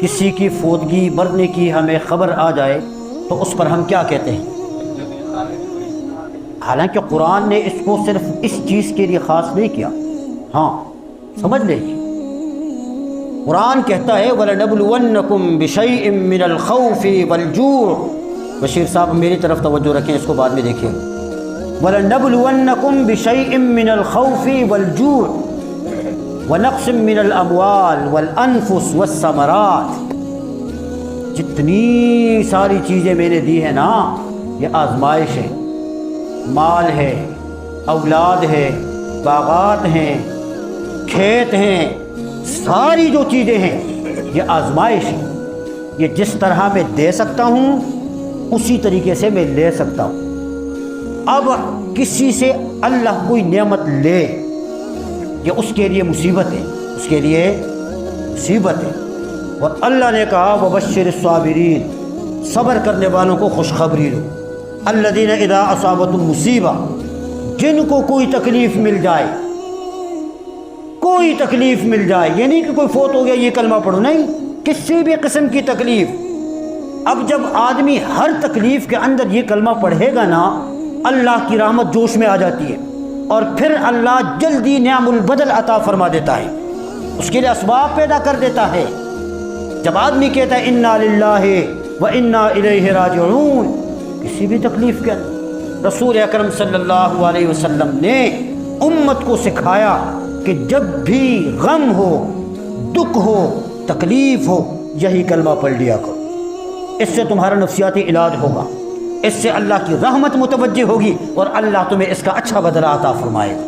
کسی کی فوتگی مرنے کی ہمیں خبر آ جائے تو اس پر ہم کیا کہتے ہیں؟ حالانکہ قرآن نے اس کو صرف اس چیز کے لیے خاص نہیں کیا. ہاں سمجھ لیجیے، قرآن کہتا ہے وَلَنَبْلُوَنَّكُمْ بِشَيْءٍ مِّنَ الْخَوْفِ وَالْجُوعِ. بشیر صاحب میری طرف توجہ رکھیں، اس کو بعد میں دیکھیں. وَلَنَبْلُوَنَّكُمْ بِشَيْءٍ مِّنَ الْخَوْفِ وَالْجُوعِ وَنَقْصٍ مِّنَ الْأَمْوَالِ وَالْأَنفُسِ وَالثَّمَرَاتِ. جتنی ساری چیزیں میں نے دی ہیں نا، یہ آزمائش ہے. مال ہے، اولاد ہے، باغات ہیں، کھیت ہیں، ساری جو چیزیں ہیں یہ آزمائش ہے. یہ جس طرح میں دے سکتا ہوں اسی طریقے سے میں لے سکتا ہوں. اب کسی سے اللہ کوئی نعمت لے، یہ اس کے لیے مصیبت ہے، اس کے لیے مصیبت ہے. اور اللہ نے کہا وبشر الصابرین، صبر کرنے والوں کو خوشخبری دو. الذین اذا اصابتهم مصیبہ، جن کو کوئی تکلیف مل جائے، کوئی تکلیف مل جائے، یہ نہیں کہ کوئی فوت ہو گیا یہ کلمہ پڑھو، نہیں، کسی بھی قسم کی تکلیف. اب جب آدمی ہر تکلیف کے اندر یہ کلمہ پڑھے گا نا، اللہ کی رحمت جوش میں آ جاتی ہے اور پھر اللہ جلدی نعم البدل عطا فرما دیتا ہے، اس کے لیے اسباب پیدا کر دیتا ہے. جب آدمی کہتا ہے انا للہ و انا الیہ راجعون، کسی بھی تکلیف کے اندر رسول اکرم صلی اللہ علیہ وسلم نے امت کو سکھایا کہ جب بھی غم ہو، دکھ ہو، تکلیف ہو، یہی کلمہ پڑھ لیا کرو. اس سے تمہارا نفسیاتی علاج ہوگا، اس سے اللہ کی رحمت متوجہ ہوگی اور اللہ تمہیں اس کا اچھا بدلہ عطا فرمائے گا.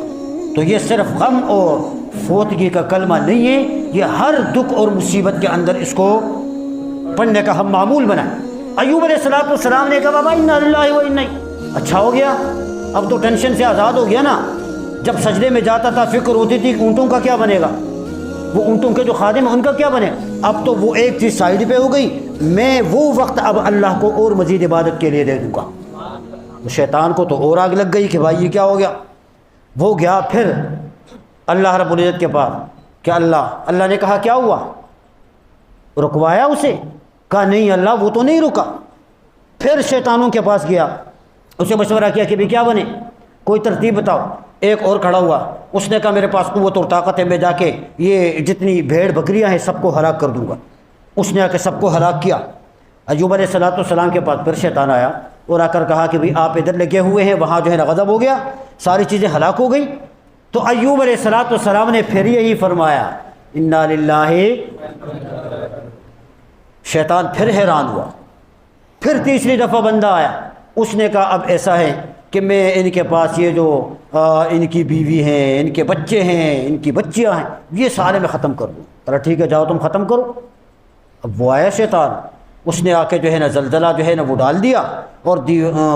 تو یہ صرف غم اور فوتگی کا کلمہ نہیں ہے، یہ ہر دکھ اور مصیبت کے اندر اس کو پڑھنے کا ہم معمول بنائیں. ایوب علیہ السلام نے کہا بابا انا للہ و انا، اچھا ہو گیا، اب تو ٹینشن سے آزاد ہو گیا نا. جب سجدے میں جاتا تھا فکر ہوتی تھی کہ اونٹوں کا کیا بنے گا، وہ اونٹوں کے جو خادم ہیں ان کا کیا بنے. اب تو وہ ایک چیز سائڈ پہ ہو گئی، میں وہ وقت اب اللہ کو اور مزید عبادت کے لیے دے دوں گا. تو شیطان کو تو اور آگ لگ گئی کہ بھائی یہ کیا ہو گیا. وہ گیا پھر اللہ رب العزت کے پاس کہ اللہ نے کہا کیا ہوا، رکوایا اسے، کہا نہیں اللہ وہ تو نہیں رکا. پھر شیطانوں کے پاس گیا، اسے مشورہ کیا کہ بھی کیا بنے، کوئی ترتیب بتاؤ. ایک اور کھڑا ہوا، اس نے کہا میرے پاس قوت اور طاقت ہے، میں جا کے یہ جتنی بھیڑ بکریاں ہیں سب کو ہلاک کر دوں گا. اس نے آ کے سب کو ہلاک کیا. ایوب علیہ السلام کے پاس پھر شیطان آیا اور آ کر کہا کہ بھی آپ ادھر لگے ہوئے ہیں، وہاں جو ہے نا غضب ہو گیا، ساری چیزیں ہلاک ہو گئی. تو ایوب علیہ السلام نے پھر یہی فرمایا انا للہ. شیطان پھر حیران ہوا. پھر تیسری دفعہ بندہ آیا، اس نے کہا اب ایسا ہے کہ میں ان کے پاس یہ جو ان کی بیوی ہیں، ان کے بچے ہیں، ان کی بچیاں ہیں، یہ سارے میں ختم کر دوں. ٹھیک ہے جاؤ تم ختم کرو. اب وہ آیا شیطان، اس نے آ کے جو ہے نا زلزلہ جو ہے نا وہ ڈال دیا اور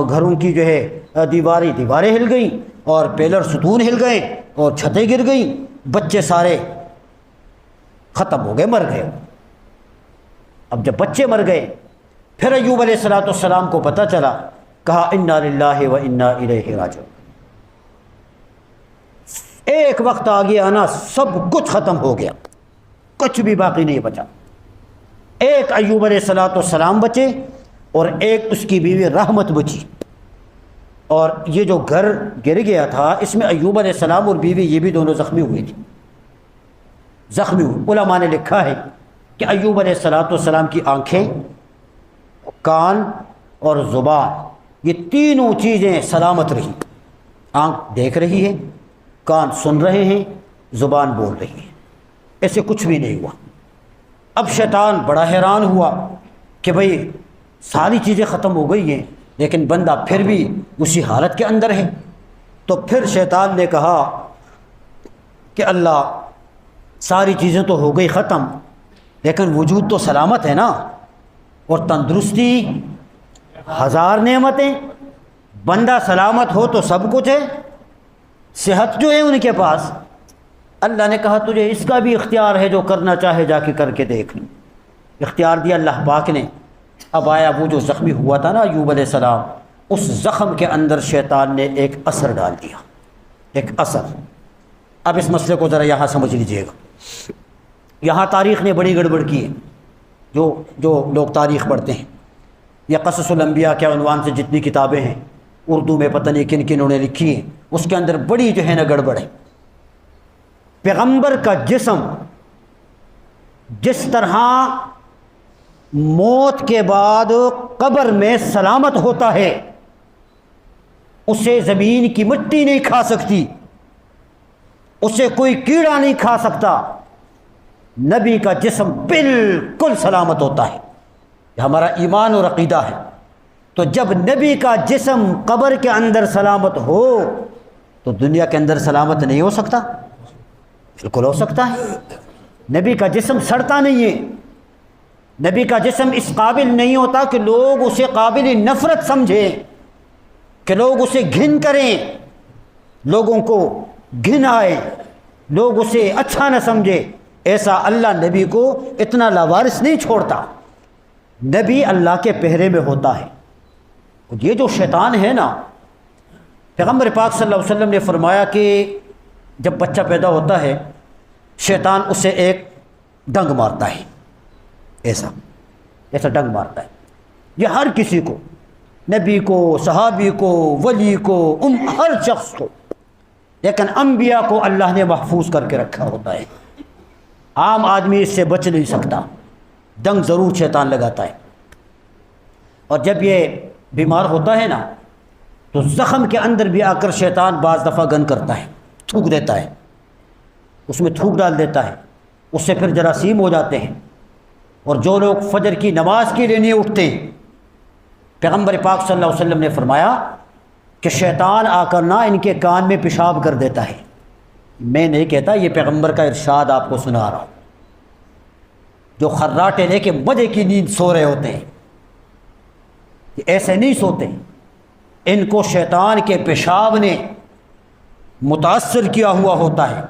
گھروں کی جو ہے دیواریں ہل گئیں اور پیلر ستون ہل گئے اور چھتیں گر گئیں. بچے سارے ختم ہو گئے، مر گئے. اب جب بچے مر گئے پھر ایوب علیہ السلام کو پتہ چلا، کہا انا للہ و انا الیہ راجعون. ایک وقت آ گیا نا سب کچھ ختم ہو گیا، کچھ بھی باقی نہیں بچا. ایک ایوب علیہ السلام بچے اور ایک اس کی بیوی رحمت بچی. اور یہ جو گھر گر گیا تھا اس میں ایوب علیہ السلام اور بیوی یہ بھی دونوں زخمی ہوئے تھے، زخمی ہوئے. علماء نے لکھا ہے کہ ایوب علیہ السلام کی آنکھیں، کان اور زبان، یہ تینوں چیزیں سلامت رہی. آنکھ دیکھ رہی ہے، کان سن رہے ہیں، زبان بول رہی ہے، ایسے کچھ بھی نہیں ہوا. اب شیطان بڑا حیران ہوا کہ بھئی ساری چیزیں ختم ہو گئی ہیں لیکن بندہ پھر بھی اسی حالت کے اندر ہے. تو پھر شیطان نے کہا کہ اللہ ساری چیزیں تو ہو گئی ختم لیکن وجود تو سلامت ہے نا، اور تندرستی ہزار نعمتیں، بندہ سلامت ہو تو سب کچھ ہے، صحت جو ہے ان کے پاس. اللہ نے کہا تجھے اس کا بھی اختیار ہے، جو کرنا چاہے جا کے کر کے دیکھ لیں. اختیار دیا اللہ پاک نے. اب آیا وہ جو زخمی ہوا تھا نا ایوب علیہ السلام، اس زخم کے اندر شیطان نے ایک اثر ڈال دیا، ایک اثر. اب اس مسئلے کو ذرا یہاں سمجھ لیجئے گا، یہاں تاریخ نے بڑی گڑبڑ کی ہے. جو لوگ تاریخ پڑھتے ہیں یا قصص الانبیاء کے عنوان سے جتنی کتابیں ہیں اردو میں پتہ نہیں کن انہوں نے لکھی ہیں، اس کے اندر بڑی جو ہے نا گڑبڑ ہے۔ پیغمبر کا جسم جس طرح موت کے بعد قبر میں سلامت ہوتا ہے، اسے زمین کی مٹی نہیں کھا سکتی، اسے کوئی کیڑا نہیں کھا سکتا، نبی کا جسم بالکل سلامت ہوتا ہے۔ یہ ہمارا ایمان اور عقیدہ ہے۔ تو جب نبی کا جسم قبر کے اندر سلامت ہو تو دنیا کے اندر سلامت نہیں ہو سکتا؟ بالکل ہو سکتا ہے۔ نبی کا جسم سڑتا نہیں ہے، نبی کا جسم اس قابل نہیں ہوتا کہ لوگ اسے قابل نفرت سمجھیں، کہ لوگ اسے گھن کریں، لوگوں کو گھن آئے، لوگ اسے اچھا نہ سمجھے۔ ایسا اللہ نبی کو اتنا لاوارث نہیں چھوڑتا، نبی اللہ کے پہرے میں ہوتا ہے۔ یہ جو شیطان ہے نا، پیغمبر پاک صلی اللہ علیہ وسلم نے فرمایا کہ جب بچہ پیدا ہوتا ہے شیطان اسے ایک ڈنگ مارتا ہے، ایسا ڈنگ مارتا ہے۔ یہ ہر کسی کو، نبی کو، صحابی کو، ولی کو، ہر شخص کو، لیکن انبیاء کو اللہ نے محفوظ کر کے رکھا ہوتا ہے۔ عام آدمی اس سے بچ نہیں سکتا، ڈنگ ضرور شیطان لگاتا ہے۔ اور جب یہ بیمار ہوتا ہے نا تو زخم کے اندر بھی آ کر شیطان بعض دفعہ گن کرتا ہے، تھوک دیتا ہے، اس میں تھوک ڈال دیتا ہے، اس سے پھر جراثیم ہو جاتے ہیں۔ اور جو لوگ فجر کی نماز کے لیے نہیں اٹھتے، پیغمبر پاک صلی اللہ علیہ وسلم نے فرمایا کہ شیطان آ کر نہ ان کے کان میں پیشاب کر دیتا ہے۔ میں نہیں کہتا، یہ پیغمبر کا ارشاد آپ کو سنا رہا ہوں۔ جو خراٹے لے کے مزے کی نیند سو رہے ہوتے ہیں، یہ ایسے نہیں سوتے، ان کو شیطان کے پیشاب نے متاثر کیا ہوا ہوتا ہے،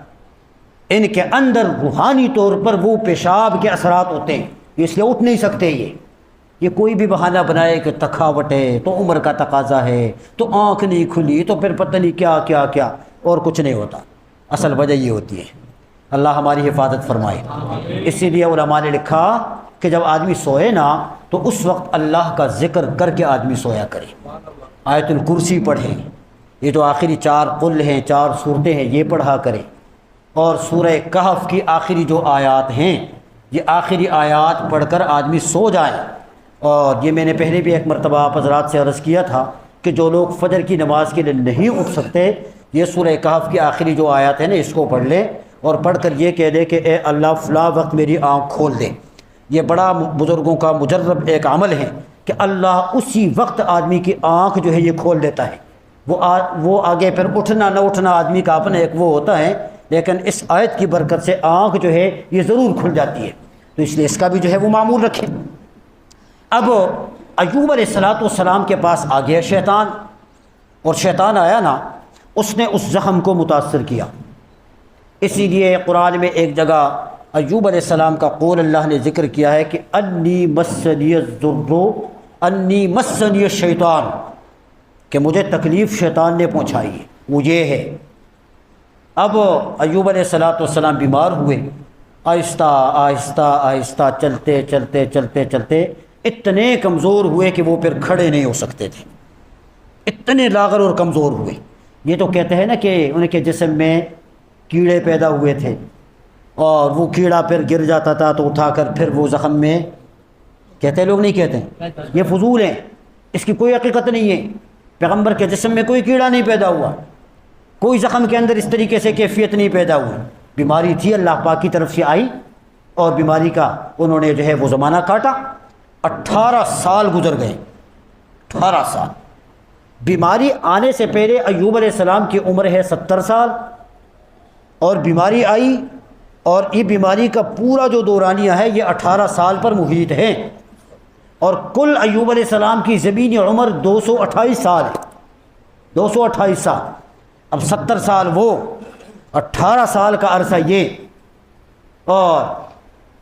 ان کے اندر روحانی طور پر وہ پیشاب کے اثرات ہوتے ہیں، اس لیے اٹھ نہیں سکتے۔ یہ کوئی بھی بہانہ بنائے کہ تھکاوٹ ہے، تو عمر کا تقاضا ہے، تو آنکھ نہیں کھلی، تو پھر پتہ نہیں کیا کیا کیا، اور کچھ نہیں ہوتا۔ اصل وجہ یہ ہوتی ہے۔ اللہ ہماری حفاظت فرمائے۔ اسی لیے علماء نے لکھا کہ جب آدمی سوئے نا تو اس وقت اللہ کا ذکر کر کے آدمی سویا کرے، آیت الکرسی پڑھے، یہ جو آخری 4 قل ہیں، 4 صورتیں ہیں، یہ پڑھا کرے، اور سورہ کہف کی آخری جو آیات ہیں، یہ آخری آیات پڑھ کر آدمی سو جائے۔ اور یہ میں نے پہلے بھی ایک مرتبہ آپ حضرات سے عرض کیا تھا کہ جو لوگ فجر کی نماز کے لیے نہیں اٹھ سکتے، یہ سورہ کہف کی آخری جو آیات ہیں نا، اس کو پڑھ لے، اور پڑھ کر یہ کہہ دے کہ اے اللہ فلاں وقت میری آنکھ کھول دے۔ یہ بڑا بزرگوں کا مجرب ایک عمل ہے کہ اللہ اسی وقت آدمی کی آنکھ جو ہے یہ کھول دیتا ہے۔ وہ آگے پھر اٹھنا نہ اٹھنا آدمی کا اپنا ایک وہ ہوتا ہے، لیکن اس آیت کی برکت سے آنکھ جو ہے یہ ضرور کھل جاتی ہے، تو اس لیے اس کا بھی جو ہے وہ معمول رکھیں۔ اب ایوب علیہ السلام کے پاس آ گیا شیطان، اور شیطان آیا نا، اس نے اس زخم کو متاثر کیا۔ اسی لیے قرآن میں ایک جگہ ایوب علیہ السلام کا قول اللہ نے ذکر کیا ہے کہ انی مسنی الضر انی مسنی الشیطان، کہ مجھے تکلیف شیطان نے پہنچائی ہے، وہ یہ ہے۔ اب ایوب علیہ السلام بیمار ہوئے، آہستہ آہستہ آہستہ چلتے چلتے چلتے چلتے اتنے کمزور ہوئے کہ وہ پھر کھڑے نہیں ہو سکتے تھے، اتنے لاغر اور کمزور ہوئے۔ یہ تو کہتے ہیں نا کہ ان کے جسم میں کیڑے پیدا ہوئے تھے، اور وہ کیڑا پھر گر جاتا تھا تو اٹھا کر پھر وہ زخم میں، کہتے لوگ نہیں کہتے ہیں، یہ فضول ہیں، اس کی کوئی حقیقت نہیں ہے۔ پیغمبر کے جسم میں کوئی کیڑا نہیں پیدا ہوا، کوئی زخم کے اندر اس طریقے سے کیفیت نہیں پیدا ہوئی، بیماری تھی اللہ پاک کی طرف سے آئی، اور بیماری کا انہوں نے جو ہے وہ زمانہ کاٹا۔ 18 سال گزر گئے، 18 سال۔ بیماری آنے سے پہلے ایوب علیہ السلام کی عمر ہے 70 سال، اور بیماری آئی، اور یہ بیماری کا پورا جو دورانیہ ہے یہ 18 سال پر محیط ہے، اور کل ایوب علیہ السلام کی زمینی عمر 228 سال ہے، 228 سال۔ اب 70 سال وہ، 18 سال کا عرصہ یہ، اور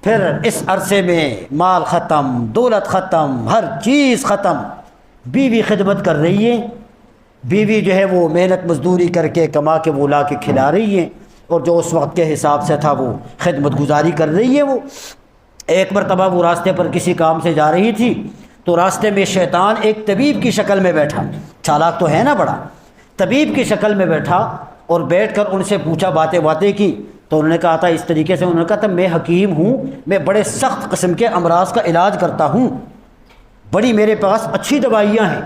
پھر اس عرصے میں مال ختم، دولت ختم، ہر چیز ختم۔ بیوی خدمت کر رہی ہے، بیوی جو ہے وہ محنت مزدوری کر کے کما کے وہ لا کے کھلا رہی ہے، اور جو اس وقت کے حساب سے تھا وہ خدمت گزاری کر رہی ہے وہ۔ ایک مرتبہ وہ راستے پر کسی کام سے جا رہی تھی تو راستے میں شیطان ایک طبیب کی شکل میں بیٹھا، چالاک تو ہے نا بڑا، طبیب کی شکل میں بیٹھا اور بیٹھ کر ان سے پوچھا، باتیں کی تو انہوں نے کہا تھا اس طریقے سے، انہوں نے کہا تھا میں حکیم ہوں، میں بڑے سخت قسم کے امراض کا علاج کرتا ہوں، بڑی میرے پاس اچھی دوائیاں ہیں،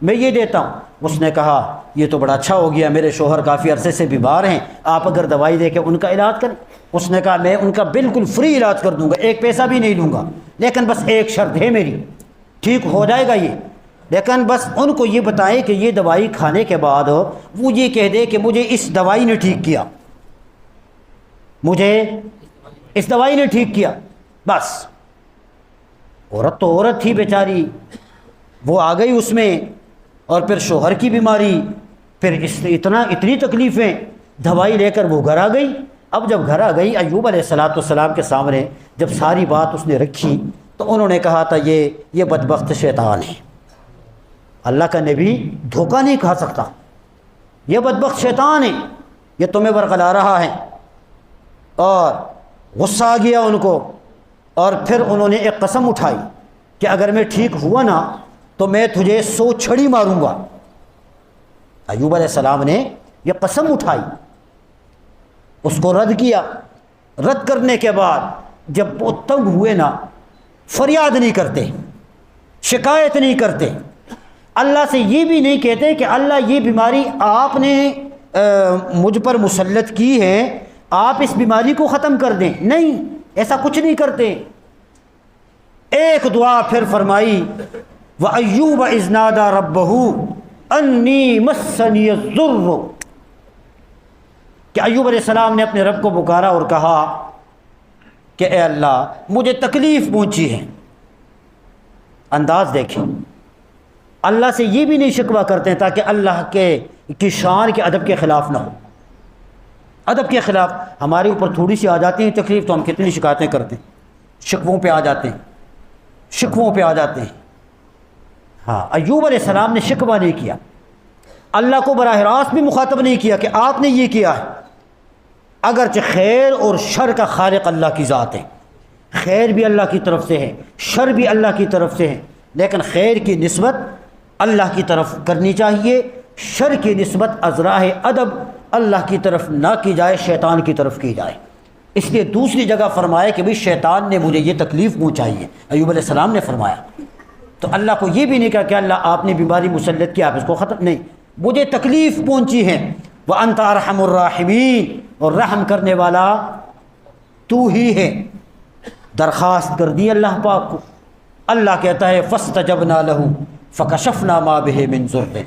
میں یہ دیتا ہوں۔ اس نے کہا یہ تو بڑا اچھا ہو گیا، میرے شوہر کافی عرصے سے بیمار ہیں، آپ اگر دوائی دے کے ان کا علاج کریں۔ اس نے کہا میں ان کا بالکل فری علاج کر دوں گا، ایک پیسہ بھی نہیں لوں گا، لیکن بس ایک شرط ہے میری، ٹھیک ہو جائے گا یہ، لیکن بس ان کو یہ بتائیں کہ یہ دوائی کھانے کے بعد وہ یہ کہہ دے کہ مجھے اس دوائی نے ٹھیک کیا، مجھے اس دوائی نے ٹھیک کیا، بس۔ عورت تو عورت تھی بیچاری، وہ آ گئی اس میں، اور پھر شوہر کی بیماری، پھر اتنی تکلیفیں، دوائی لے کر وہ گھر آ گئی۔ اب جب گھر آ گئی ایوب علیہ السلام کے سامنے جب ساری بات اس نے رکھی تو انہوں نے کہا تھا یہ بدبخت شیطان ہے، اللہ کا نبی دھوکہ نہیں کھا سکتا، یہ بدبخت شیطان ہے، یہ تمہیں ورغلا رہا ہے۔ اور غصہ آ گیا ان کو، اور پھر انہوں نے ایک قسم اٹھائی کہ اگر میں ٹھیک ہوا نا تو میں تجھے 100 چھڑی ماروں گا۔ ایوب علیہ السلام نے یہ قسم اٹھائی، اس کو رد کیا۔ رد کرنے کے بعد جب وہ تنگ ہوئے نا، فریاد نہیں کرتے، شکایت نہیں کرتے، اللہ سے یہ بھی نہیں کہتے کہ اللہ یہ بیماری آپ نے مجھ پر مسلط کی ہے، آپ اس بیماری کو ختم کر دیں، نہیں، ایسا کچھ نہیں کرتے۔ ایک دعا پھر فرمائی، وَأَيُّوبَ إِذْ نَادَى رَبَّهُ أَنِّي مَسَّنِيَ الضُّرُّ، کہ ایوب علیہ السلام نے اپنے رب کو پکارا اور کہا کہ اے اللہ مجھے تکلیف پہنچی ہے۔ انداز دیکھیں، اللہ سے یہ بھی نہیں شکوہ کرتے ہیں تاکہ اللہ کی شان کے ادب کے خلاف نہ ہو۔ ادب کے خلاف ہمارے اوپر تھوڑی سی آ جاتی ہیں تکلیف تو ہم کتنی شکایتیں کرتے ہیں، شکووں پہ آ جاتے ہیں، شکووں پہ آ جاتے ہیں۔ ہاں، ایوب علیہ السلام نے شکوہ نہیں کیا، اللہ کو براہ راست بھی مخاطب نہیں کیا کہ آپ نے یہ کیا ہے، اگرچہ خیر اور شر کا خالق اللہ کی ذات ہے، خیر بھی اللہ کی طرف سے ہے، شر بھی اللہ کی طرف سے ہے، لیکن خیر کی نسبت اللہ کی طرف کرنی چاہیے، شر کی نسبت ازراہ ادب اللہ کی طرف نہ کی جائے، شیطان کی طرف کی جائے۔ اس لیے دوسری جگہ فرمایا کہ بھئی شیطان نے مجھے یہ تکلیف پہنچائی ہے، ایوب علیہ السلام نے فرمایا، تو اللہ کو یہ بھی نہیں کہا کہ اللہ آپ نے بیماری مسلط کیا، آپ اس کو ختم، نہیں، مجھے تکلیف پہنچی ہے، وَأَنْتَ أَرْحَمُ الرَّاحِمِينَ، اور رحم کرنے والا تو ہی ہے۔ درخواست کر دی اللہ پاک کو، اللہ کہتا ہے فَاسْتَجَبْنَا لَهُ فَكَشَفْنَا مَا بِهِ مِنْ ضُرٍّ،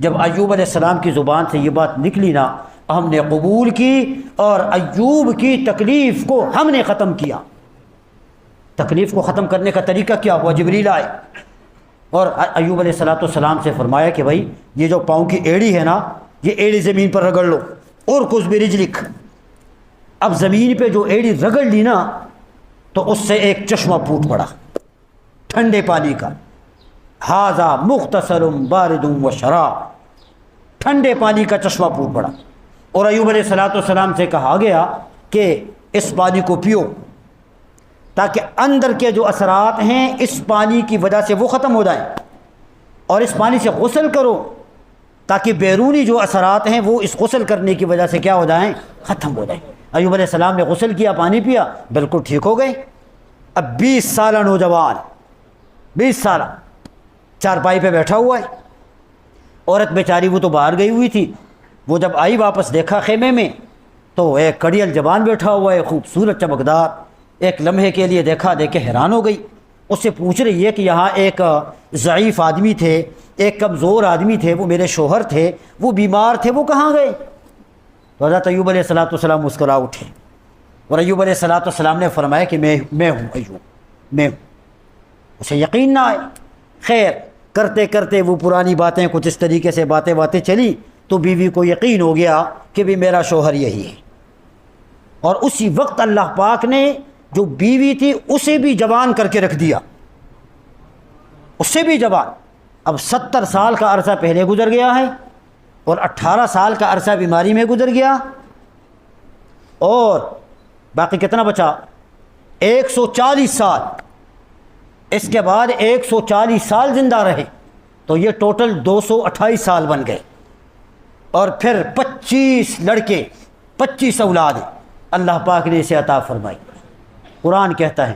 جب ایوب علیہ السلام کی زبان سے یہ بات نکلی نا، ہم نے قبول کی اور ایوب کی تکلیف کو ہم نے ختم کیا۔ تکلیف کو ختم کرنے کا طریقہ کیا ہوا؟ جبریل آئے اور ایوب علیہ السلام سے فرمایا کہ بھائی یہ جو پاؤں کی ایڑی ہے نا، یہ ایڑی زمین پر رگڑ لو، اور کچھ بھی رجلک۔ اب زمین پہ جو ایڑی رگڑ لی نا تو اس سے ایک چشمہ پھوٹ پڑا ٹھنڈے پانی کا، ھذا مختصر بارد و شراب، ٹھنڈے پانی کا چشمہ پھوٹ پڑا، اور ایوب علیہ السلام سے کہا گیا کہ اس پانی کو پیو تاکہ اندر کے جو اثرات ہیں اس پانی کی وجہ سے وہ ختم ہو جائیں، اور اس پانی سے غسل کرو تاکہ بیرونی جو اثرات ہیں وہ اس غسل کرنے کی وجہ سے کیا ہو جائیں؟ ختم ہو جائیں۔ ایوب علیہ السلام نے غسل کیا، پانی پیا، بالکل ٹھیک ہو گئے۔ اب 20 سالہ نوجوان، 20 سالہ چارپائی پہ بیٹھا ہوا ہے، عورت بیچاری وہ تو باہر گئی ہوئی تھی، وہ جب آئی واپس دیکھا خیمے میں تو ایک کڑیل جوان بیٹھا ہوا ہے، خوبصورت چمکدار، ایک لمحے کے لیے دیکھا، دیکھ کے حیران ہو گئی، اس سے پوچھ رہی ہے کہ یہاں ایک ضعیف آدمی تھے، ایک کمزور آدمی تھے، وہ میرے شوہر تھے، وہ بیمار تھے، وہ کہاں گئے؟ تو حضرت ایوب علیہ السلام مسکرا اٹھے، اور ایوب علیہ السلام نے فرمایا کہ میں ہوں ایوب، میں ہوں۔ اسے یقین نہ آئے، خیر کرتے کرتے وہ پرانی باتیں کچھ اس طریقے سے باتیں چلی تو بیوی کو یقین ہو گیا کہ بھی میرا شوہر یہی ہے، اور اسی وقت اللہ پاک نے جو بیوی تھی اسے بھی جوان کر کے رکھ دیا، اسے بھی جوان۔ اب 70 سال کا عرصہ پہلے گزر گیا ہے، اور 18 سال کا عرصہ بیماری میں گزر گیا، اور باقی کتنا بچا؟ 140 سال، اس کے بعد 140 سال زندہ رہے، تو یہ ٹوٹل 228 سال بن گئے، اور پھر 25 لڑکے، 25 اولاد اللہ پاک نے اسے عطا فرمائی۔ قرآن کہتا ہے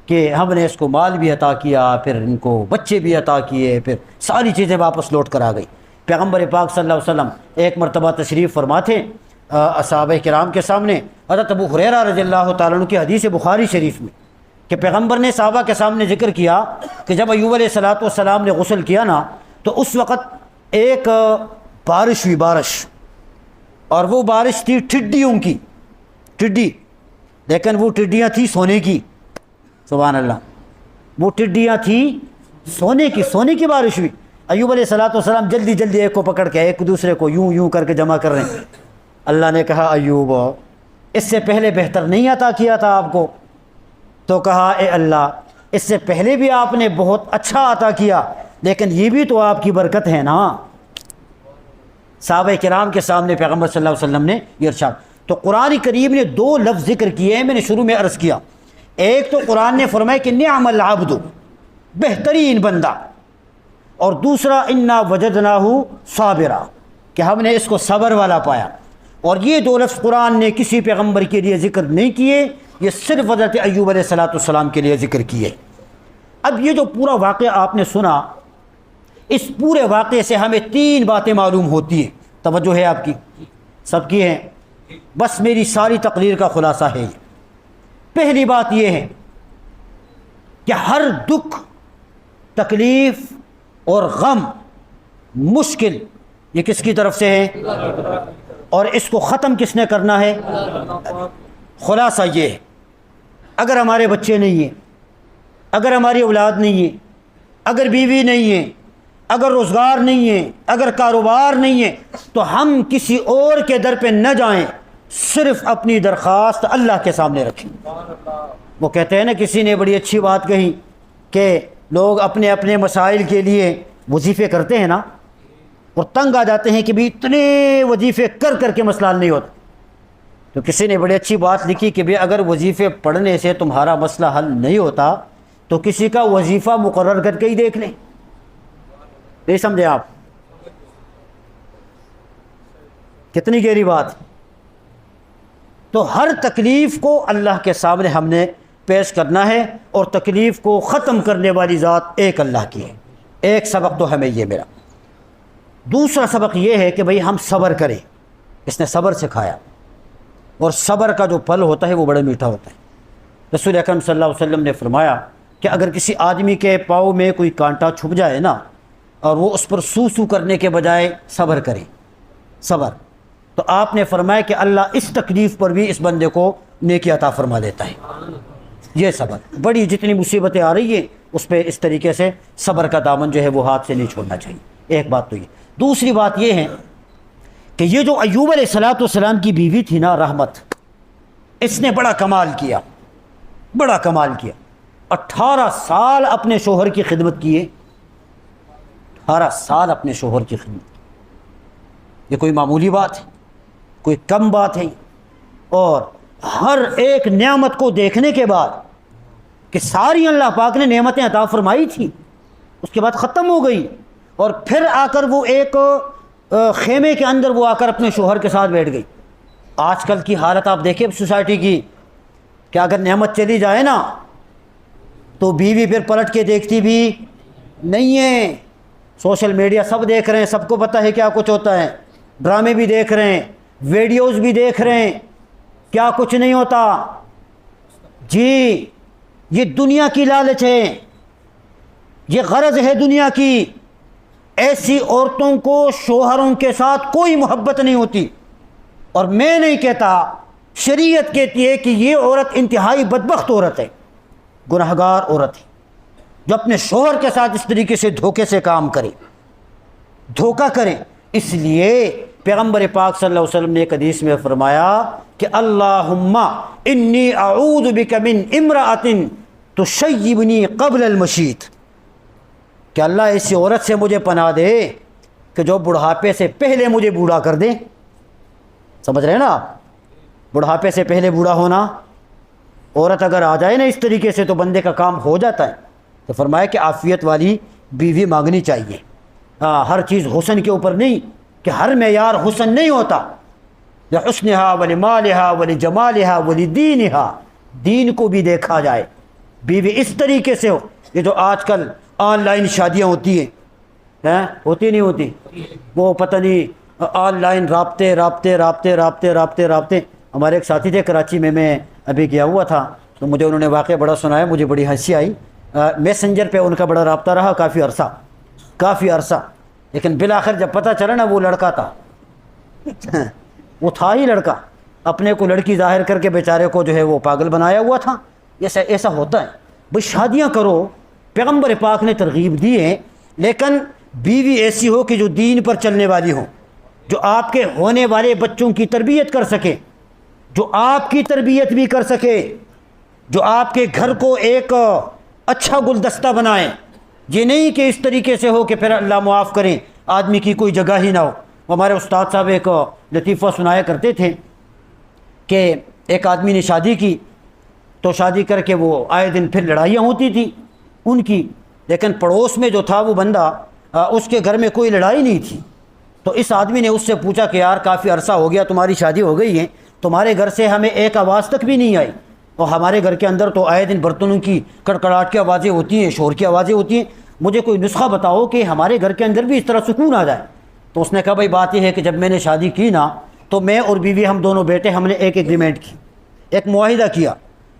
کہ ہم نے اس کو مال بھی عطا کیا، پھر ان کو بچے بھی عطا کیے، پھر ساری چیزیں واپس لوٹ کر آ گئی۔ پیغمبر پاک صلی اللہ علیہ وسلم ایک مرتبہ تشریف فرما تھے صحابہ کرام کے سامنے، حضرت ابو ہریرہ رضی اللہ تعالیٰ عنہ کی حدیث بخاری شریف میں کہ پیغمبر نے صحابہ کے سامنے ذکر کیا کہ جب ایوب علیہ السلام نے غسل کیا نا، تو اس وقت ایک بارش ہوئی، بارش، اور وہ بارش تھی ٹڈیوں کی، ٹڈی، لیکن وہ ٹڈیاں تھیں سونے کی، سبحان اللہ، وہ ٹڈیاں تھیں سونے کی، سونے کی بارش ہوئی۔ ایوب علیہ السلام جلدی جلدی ایک کو پکڑ کے ایک دوسرے کو یوں یوں کر کے جمع کر رہے ہیں۔ اللہ نے کہا ایوب اس سے پہلے بہتر نہیں عطا کیا تھا آپ کو؟ تو کہا اے اللہ اس سے پہلے بھی آپ نے بہت اچھا عطا کیا، لیکن یہ بھی تو آپ کی برکت ہے نا۔ صحابہ کرام کے سامنے پیغمبر صلی اللہ علیہ وسلم نے یہ ارشاد۔ تو قرآن کریم نے 2 لفظ ذکر کیے ہیں، میں نے شروع میں عرض کیا۔ ایک تو قرآن نے فرمایا کہ نعم العبد، بہترین بندہ، اور دوسرا انا وجدناہ صابرا، کہ ہم نے اس کو صبر والا پایا۔ اور یہ 2 لفظ قرآن نے کسی پیغمبر کے لیے ذکر نہیں کیے، یہ صرف حضرت ایوب علیہ السلام کے لیے ذکر کیے۔ اب یہ جو پورا واقعہ آپ نے سنا، اس پورے واقعے سے ہمیں 3 باتیں معلوم ہوتی ہیں، توجہ ہے آپ کی، سب کی ہے، بس میری ساری تقریر کا خلاصہ ہے۔ پہلی بات یہ ہے کہ ہر دکھ، تکلیف اور غم، مشکل، یہ کس کی طرف سے ہے؟ اور اس کو ختم کس نے کرنا ہے؟ خلاصہ یہ ہے، اگر ہمارے بچے نہیں ہیں، اگر ہماری اولاد نہیں ہے، اگر بیوی نہیں ہے، اگر روزگار نہیں ہے، اگر کاروبار نہیں ہے، تو ہم کسی اور کے در پہ نہ جائیں، صرف اپنی درخواست اللہ کے سامنے رکھیں۔ وہ کہتے ہیں نا، کسی نے بڑی اچھی بات کہی کہ لوگ اپنے اپنے مسائل کے لیے وظیفے کرتے ہیں نا، اور تنگ آ جاتے ہیں کہ بھی اتنے وظیفے کر کر کے مسئلہ حل نہیں ہوتا۔ تو کسی نے بڑی اچھی بات لکھی کہ بھی اگر وظیفے پڑھنے سے تمہارا مسئلہ حل نہیں ہوتا تو کسی کا وظیفہ مقرر کر کے ہی دیکھ لیں۔ نہیں سمجھے آپ؟ کتنی گہری بات۔ تو ہر تکلیف کو اللہ کے سامنے ہم نے پیش کرنا ہے، اور تکلیف کو ختم کرنے والی ذات ایک اللہ کی ہے۔ ایک سبق تو ہمیں یہ ملا۔ دوسرا سبق یہ ہے کہ بھئی ہم صبر کریں، اس نے صبر سکھایا، اور صبر کا جو پھل ہوتا ہے وہ بڑا میٹھا ہوتا ہے۔ رسول اکرم صلی اللہ علیہ وسلم نے فرمایا کہ اگر کسی آدمی کے پاؤں میں کوئی کانٹا چھپ جائے نا، اور وہ اس پر سو سو کرنے کے بجائے صبر کرے، صبر، تو آپ نے فرمایا کہ اللہ اس تکلیف پر بھی اس بندے کو نیکی عطا فرما دیتا ہے۔ یہ صبر، بڑی جتنی مصیبتیں آ رہی ہیں اس پہ اس طریقے سے صبر کا دامن جو ہے وہ ہاتھ سے نہیں چھوڑنا چاہیے۔ ایک بات تو یہ۔ دوسری بات یہ ہے کہ یہ جو ایوب علیہ السلام کی بیوی تھی نا، رحمت، اس نے بڑا کمال کیا، بڑا کمال کیا۔ 18 سال اپنے شوہر کی خدمت کیے، 18 سال اپنے شوہر کی خدمت کی۔ یہ کوئی معمولی بات ہے؟ کوئی کم بات ہے؟ اور ہر ایک نعمت کو دیکھنے کے بعد کہ ساری اللہ پاک نے نعمتیں عطا فرمائی تھی، اس کے بعد ختم ہو گئی، اور پھر آ کر وہ ایک خیمے کے اندر وہ آ کر اپنے شوہر کے ساتھ بیٹھ گئی۔ آج کل کی حالت آپ دیکھیں سوسائٹی کی، کہ اگر نعمت چلی جائے نا تو بیوی پھر پلٹ کے دیکھتی بھی نہیں ہے۔ سوشل میڈیا سب دیکھ رہے ہیں، سب کو پتہ ہے کیا کچھ ہوتا ہے، ڈرامے بھی دیکھ رہے ہیں، ویڈیوز بھی دیکھ رہے ہیں، کیا کچھ نہیں ہوتا۔ جی، یہ دنیا کی لالچ ہے، یہ غرض ہے دنیا کی۔ ایسی عورتوں کو شوہروں کے ساتھ کوئی محبت نہیں ہوتی، اور میں نہیں کہتا، شریعت کہتی ہے کہ یہ عورت انتہائی بدبخت عورت ہے، گنہگار عورت ہے، جو اپنے شوہر کے ساتھ اس طریقے سے دھوکے سے کام کرے، دھوکہ کرے۔ اس لیے پیغمبر پاک صلی اللہ علیہ وسلم نے ایک حدیث میں فرمایا کہ اللہم انی اعوذ بک من امرأۃ تشیبنی قبل المشیط، کہ اللہ ایسی عورت سے مجھے پناہ دے کہ جو بڑھاپے سے پہلے مجھے بوڑھا کر دے۔ سمجھ رہے ہیں نا آپ؟ بڑھاپے سے پہلے بوڑھا ہونا عورت اگر آ جائے نا اس طریقے سے تو بندے کا کام ہو جاتا ہے. تو فرمایا کہ عافیت والی بیوی مانگنی چاہیے. ہر چیز حسن کے اوپر نہیں کہ ہر معیار حسن نہیں ہوتا. لحسنها ولمالها ولجمالها ولدینها, دین کو بھی دیکھا جائے. بیوی اس طریقے سے ہو. یہ جو آج کل آن لائن شادیاں ہوتی ہیں, ہوتی نہیں ہوتی, وہ پتہ نہیں آن لائن رابطے رابطے رابطے رابطے رابطے رابطے. ہمارے ایک ساتھی تھے کراچی میں ابھی گیا ہوا تھا, تو مجھے انہوں نے واقعہ بڑا سنایا, مجھے بڑی ہنسی آئی. میسنجر پہ ان کا بڑا رابطہ رہا کافی عرصہ, لیکن بالآخر جب پتہ چلا نا وہ لڑکا تھا, وہ تھا ہی لڑکا, اپنے کو لڑکی ظاہر کر کے بیچارے کو جو ہے وہ پاگل بنایا ہوا تھا. ایسا ہوتا ہے بھئی. شادیاں کرو, پیغمبر پاک نے ترغیب دی ہے, لیکن بیوی ایسی ہو کہ جو دین پر چلنے والی ہو, جو آپ کے ہونے والے بچوں کی تربیت کر سکے, جو آپ کی تربیت بھی کر سکے, جو آپ کے گھر کو ایک اچھا گلدستہ بنائے. یہ نہیں کہ اس طریقے سے ہو کہ پھر اللہ معاف کریں آدمی کی کوئی جگہ ہی نہ ہو. ہمارے استاد صاحب ایک لطیفہ سنایا کرتے تھے کہ ایک آدمی نے شادی کی, تو شادی کر کے وہ آئے دن پھر لڑائیاں ہوتی تھی ان کی, لیکن پڑوس میں جو تھا وہ بندہ, اس کے گھر میں کوئی لڑائی نہیں تھی. تو اس آدمی نے اس سے پوچھا کہ یار کافی عرصہ ہو گیا تمہاری شادی ہو گئی ہے, تمہارے گھر سے ہمیں ایک آواز تک بھی نہیں آئی, اور ہمارے گھر کے اندر تو آئے دن برتنوں کی کڑکڑاہٹ کی آوازیں ہوتی ہیں, شور کی آوازیں ہوتی ہیں, مجھے کوئی نسخہ بتاؤ کہ ہمارے گھر کے اندر بھی اس طرح سکون آ جائے. تو اس نے کہا بھائی بات یہ ہے کہ جب میں نے شادی کی نا, تو میں اور بیوی ہم دونوں بیٹے, ہم نے ایک ایگریمنٹ کی, ایک معاہدہ کیا.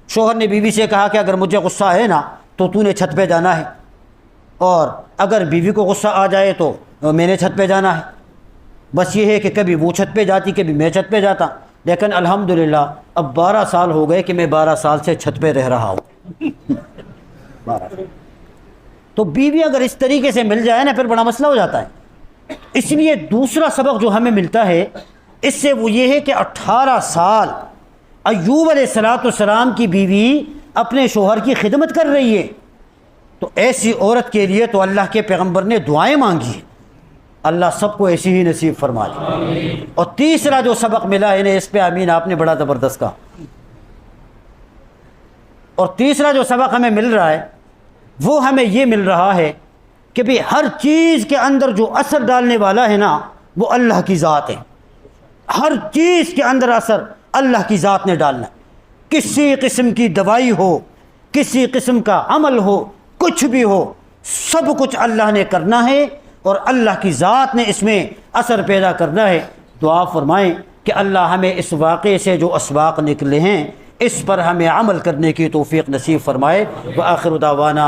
شوہر نے بیوی سے کہا کہ اگر مجھے غصہ ہے نا تو نے چھت پہ جانا ہے, اور اگر بیوی کو غصہ آ جائے تو میں نے چھت پہ جانا ہے. بس یہ ہے کہ کبھی وہ چھت پہ جاتی, کبھی میں چھت پہ جاتا. لیکن الحمدللہ اب 12 سال ہو گئے کہ میں 12 سال سے چھت پہ رہ رہا ہوں. تو بیوی اگر اس طریقے سے مل جائے نا پھر بڑا مسئلہ ہو جاتا ہے. اس لیے دوسرا سبق جو ہمیں ملتا ہے اس سے وہ یہ ہے کہ 18 سال ایوب علیہ السلام کی بیوی اپنے شوہر کی خدمت کر رہی ہے. تو ایسی عورت کے لیے تو اللہ کے پیغمبر نے دعائیں مانگی. اللہ سب کو ایسی ہی نصیب فرما دے. اور تیسرا جو سبق ملا ہے نا, اس پہ آمین آپ نے بڑا زبردست کہا. اور تیسرا جو سبق ہمیں مل رہا ہے وہ ہمیں یہ مل رہا ہے کہ بھی ہر چیز کے اندر جو اثر ڈالنے والا ہے نا وہ اللہ کی ذات ہے. ہر چیز کے اندر اثر اللہ کی ذات نے ڈالنا. کسی قسم کی دوائی ہو, کسی قسم کا عمل ہو, کچھ بھی ہو, سب کچھ اللہ نے کرنا ہے, اور اللہ کی ذات نے اس میں اثر پیدا کرنا ہے. دعا فرمائیں کہ اللہ ہمیں اس واقعے سے جو اسباق نکلے ہیں اس پر ہمیں عمل کرنے کی توفیق نصیب فرمائے. وآخر دعوانا